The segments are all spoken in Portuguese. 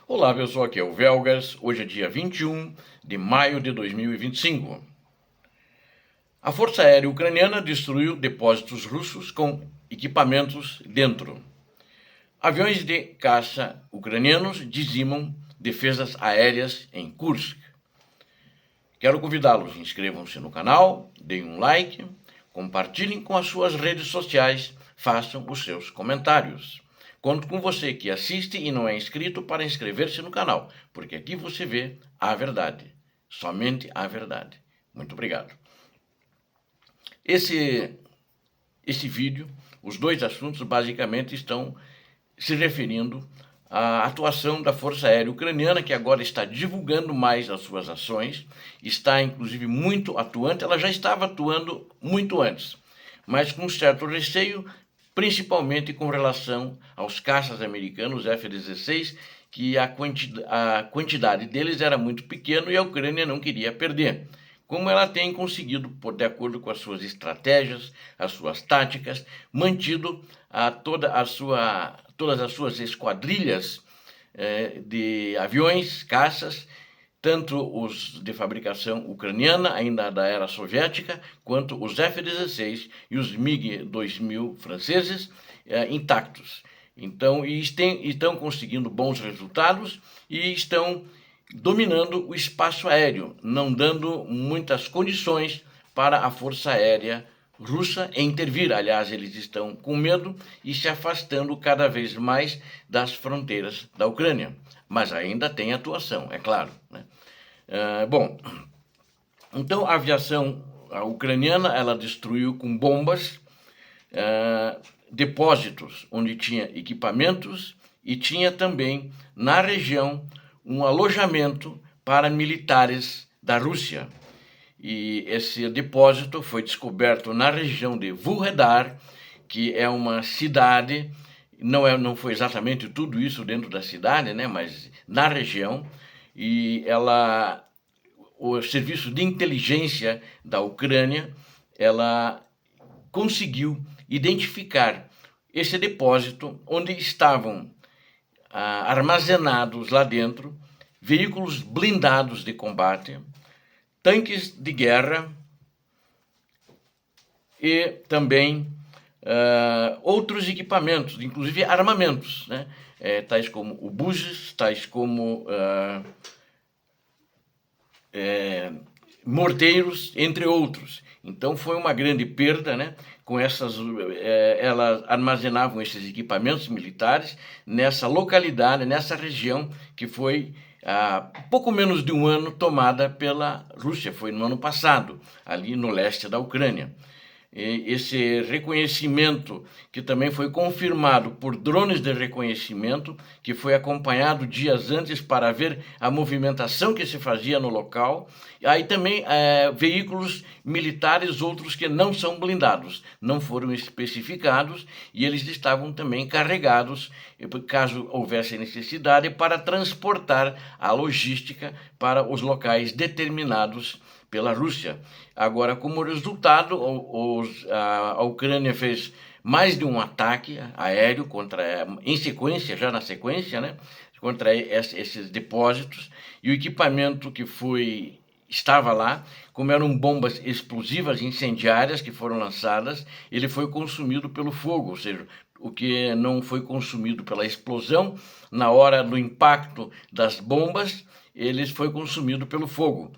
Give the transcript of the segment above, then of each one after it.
Olá pessoal, aqui é o Velgas. Hoje é dia 21 de maio de 2025. A Força Aérea Ucraniana destruiu depósitos russos com equipamentos dentro. Aviões de caça ucranianos dizimam defesas aéreas em Kursk. Quero convidá-los, inscrevam-se no canal, deem um like, compartilhem com as suas redes sociais, façam os seus comentários. Conto com você que assiste e não é inscrito para inscrever-se no canal, porque aqui você vê a verdade, somente a verdade. Muito obrigado. Esse vídeo, os dois assuntos basicamente estão se referindo à atuação da Força Aérea Ucraniana, que agora está divulgando mais as suas ações, está inclusive muito atuante. Ela já estava atuando muito antes, mas com certo receio, principalmente com relação aos caças americanos F-16, que a quantidade deles era muito pequena e a Ucrânia não queria perder. Como ela tem conseguido, de acordo com as suas estratégias, as suas táticas, mantido todas as suas esquadrilhas de aviões, caças, tanto os de fabricação ucraniana, ainda da era soviética, quanto os F-16 e os MiG-2000 franceses intactos. Então, estão conseguindo bons resultados e estão dominando o espaço aéreo, não dando muitas condições para a Força Aérea Russa intervir. Aliás, eles estão com medo e se afastando cada vez mais das fronteiras da Ucrânia. Mas ainda tem atuação, é claro, né? Bom, então a aviação ucraniana ela destruiu com bombas depósitos onde tinha equipamentos e tinha também na região um alojamento para militares da Rússia. E esse depósito foi descoberto na região de Vuhledar, que é uma cidade, não foi exatamente tudo isso dentro da cidade, né, mas na região, e o serviço de inteligência da Ucrânia, ela conseguiu identificar esse depósito onde estavam armazenados lá dentro veículos blindados de combate, tanques de guerra e também outros equipamentos, inclusive armamentos, né? Tais como obuses, tais como morteiros, entre outros. Então foi uma grande perda, né? Com elas armazenavam esses equipamentos militares nessa localidade, nessa região que foi há pouco menos de um ano tomada pela Rússia. Foi no ano passado, ali no leste da Ucrânia. Esse reconhecimento, que também foi confirmado por drones de reconhecimento, que foi acompanhado dias antes para ver a movimentação que se fazia no local. Aí também veículos militares, outros que não são blindados, não foram especificados, e eles estavam também carregados, caso houvesse necessidade, para transportar a logística para os locais determinados pela Rússia. Agora, como resultado, a Ucrânia fez mais de um ataque aéreo em sequência, já na sequência, né, contra esses depósitos, e o equipamento que estava lá, como eram bombas explosivas incendiárias que foram lançadas, ele foi consumido pelo fogo, ou seja, o que não foi consumido pela explosão, na hora do impacto das bombas, ele foi consumido pelo fogo,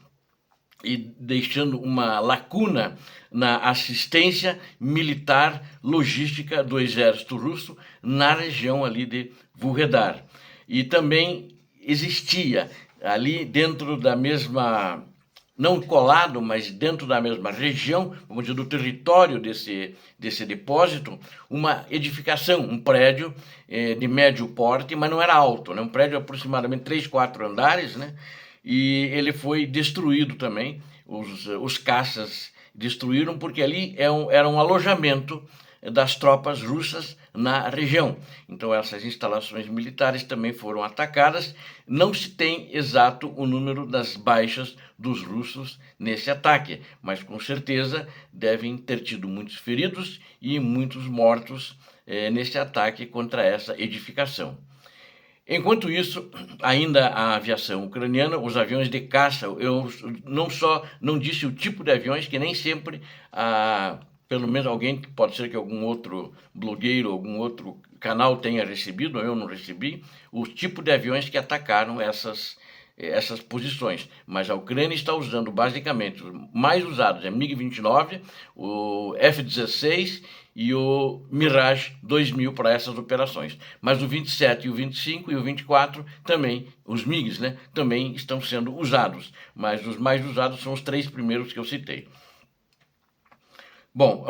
e deixando uma lacuna na assistência militar logística do exército russo na região ali de Vuhledar. E também existia ali dentro da mesma, não colado, mas dentro da mesma região, vamos dizer, do território desse depósito, uma edificação, um prédio de médio porte, mas não era alto, né? Um prédio de aproximadamente 3, 4 andares, né? E ele foi destruído também, os caças destruíram, porque ali era um alojamento das tropas russas na região. Então essas instalações militares também foram atacadas. Não se tem exato o número das baixas dos russos nesse ataque, mas com certeza devem ter tido muitos feridos e muitos mortos nesse ataque contra essa edificação. Enquanto isso, ainda a aviação ucraniana, os aviões de caça, eu não disse o tipo de aviões, que nem sempre, pelo menos alguém, pode ser que algum outro blogueiro, algum outro canal tenha recebido, eu não recebi, o tipo de aviões que atacaram essas posições. Mas a Ucrânia está usando basicamente, os mais usados é MiG-29, o F-16 e o Mirage 2000 para essas operações. Mas o 27 e o 25 e o 24 também, os MiGs, né, também estão sendo usados. Mas os mais usados são os 3 primeiros que eu citei. Bom,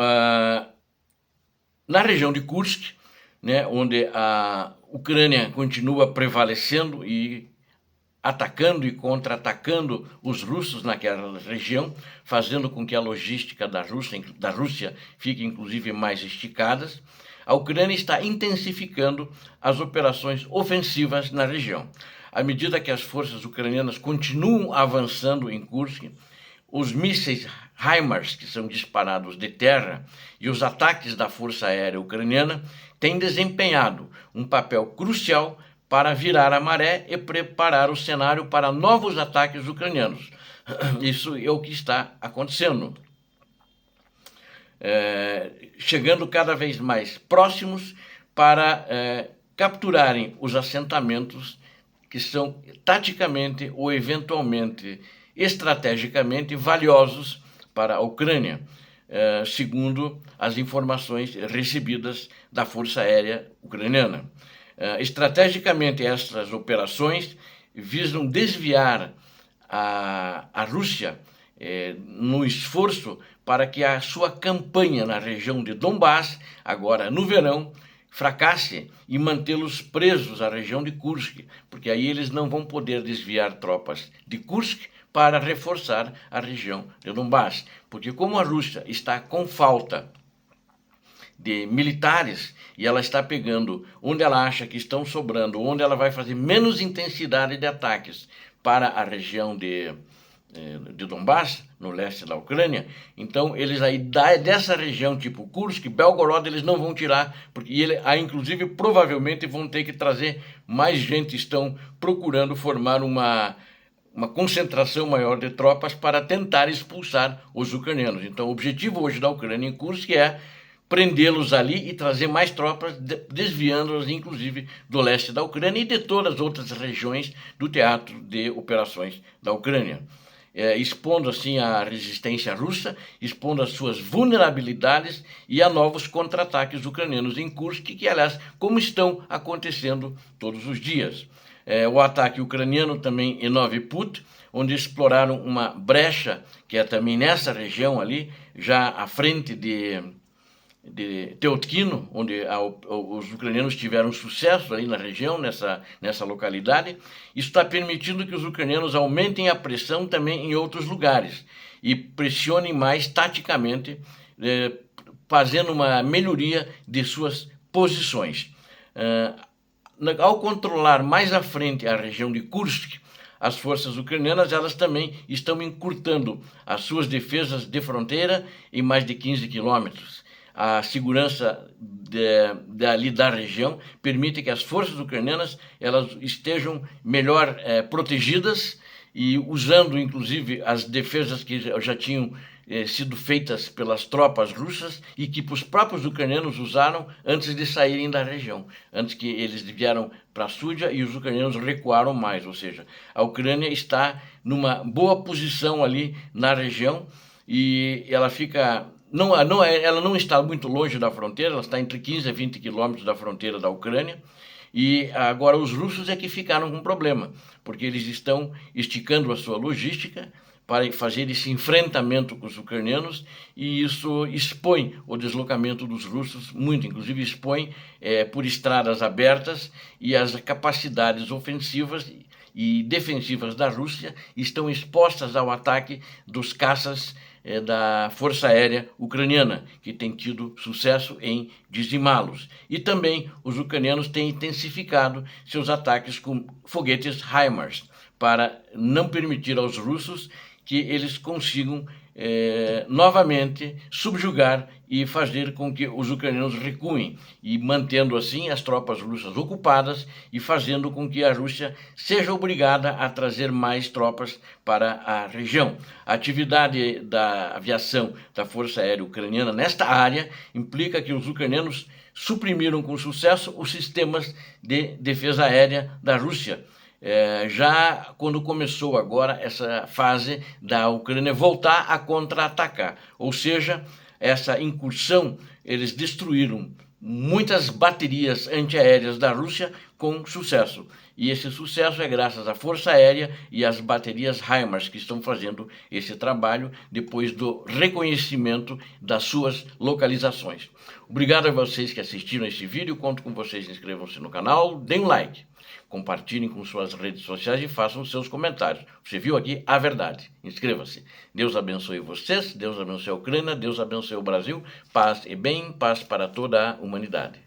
na região de Kursk, né, onde a Ucrânia continua prevalecendo e atacando e contra-atacando os russos naquela região, fazendo com que a logística da Rússia fique inclusive mais esticada, a Ucrânia está intensificando as operações ofensivas na região. À medida que as forças ucranianas continuam avançando em Kursk, os mísseis HIMARS, que são disparados de terra, e os ataques da Força Aérea Ucraniana têm desempenhado um papel crucial para virar a maré e preparar o cenário para novos ataques ucranianos. Isso é o que está acontecendo. Chegando cada vez mais próximos para capturarem os assentamentos que são taticamente ou eventualmente estrategicamente valiosos para a Ucrânia, segundo as informações recebidas da Força Aérea Ucraniana. Estrategicamente, essas operações visam desviar a Rússia no esforço para que a sua campanha na região de Donbás, agora no verão, fracasse e mantê-los presos à região de Kursk, porque aí eles não vão poder desviar tropas de Kursk para reforçar a região de Donbás, porque como a Rússia está com falta de militares e ela está pegando onde ela acha que estão sobrando, onde ela vai fazer menos intensidade de ataques para a região de Donbás, no leste da Ucrânia, então eles aí dessa região tipo Kursk, Belgorod, eles não vão tirar, porque aí inclusive provavelmente vão ter que trazer mais gente, estão procurando formar uma concentração maior de tropas para tentar expulsar os ucranianos. Então o objetivo hoje da Ucrânia em Kursk é prendê-los ali e trazer mais tropas, desviando-os inclusive do leste da Ucrânia e de todas as outras regiões do teatro de operações da Ucrânia. Expondo assim a resistência russa, expondo as suas vulnerabilidades e a novos contra-ataques ucranianos em Kursk, que aliás, como estão acontecendo todos os dias. O ataque ucraniano também em Novi Put, onde exploraram uma brecha, que é também nessa região ali, já à frente de Teotkino, onde os ucranianos tiveram sucesso aí na região, nessa localidade. Isso está permitindo que os ucranianos aumentem a pressão também em outros lugares e pressionem mais taticamente, fazendo uma melhoria de suas posições. Ao controlar mais à frente a região de Kursk, as forças ucranianas elas também estão encurtando as suas defesas de fronteira em mais de 15 quilômetros. A segurança ali da região permite que as forças ucranianas elas estejam melhor protegidas e usando inclusive as defesas que já tinham sido feitas pelas tropas russas e que os próprios ucranianos usaram antes de saírem da região, antes que eles vieram para a Súdia e os ucranianos recuaram mais, ou seja, a Ucrânia está numa boa posição ali na região e ela fica... ela não está muito longe da fronteira, ela está entre 15 a 20 quilômetros da fronteira da Ucrânia, e agora os russos é que ficaram com problema, porque eles estão esticando a sua logística para fazer esse enfrentamento com os ucranianos, e isso expõe o deslocamento dos russos muito, inclusive expõe por estradas abertas, e as capacidades ofensivas e defensivas da Rússia estão expostas ao ataque dos caças da Força Aérea Ucraniana, que tem tido sucesso em dizimá-los. E também os ucranianos têm intensificado seus ataques com foguetes HIMARS, para não permitir aos russos que eles consigam novamente subjugar e fazer com que os ucranianos recuem, e mantendo assim as tropas russas ocupadas e fazendo com que a Rússia seja obrigada a trazer mais tropas para a região. A atividade da aviação da Força Aérea Ucraniana nesta área implica que os ucranianos suprimiram com sucesso os sistemas de defesa aérea da Rússia, já quando começou agora essa fase da Ucrânia voltar a contra-atacar. Ou seja, essa incursão, eles destruíram muitas baterias antiaéreas da Rússia com sucesso. E esse sucesso é graças à Força Aérea e às baterias HIMARS, que estão fazendo esse trabalho depois do reconhecimento das suas localizações. Obrigado a vocês que assistiram esse vídeo, conto com vocês, inscrevam-se no canal, deem um like, compartilhem com suas redes sociais e façam seus comentários. Você viu aqui a verdade. Inscreva-se. Deus abençoe vocês, Deus abençoe a Ucrânia, Deus abençoe o Brasil. Paz e bem, paz para toda a humanidade.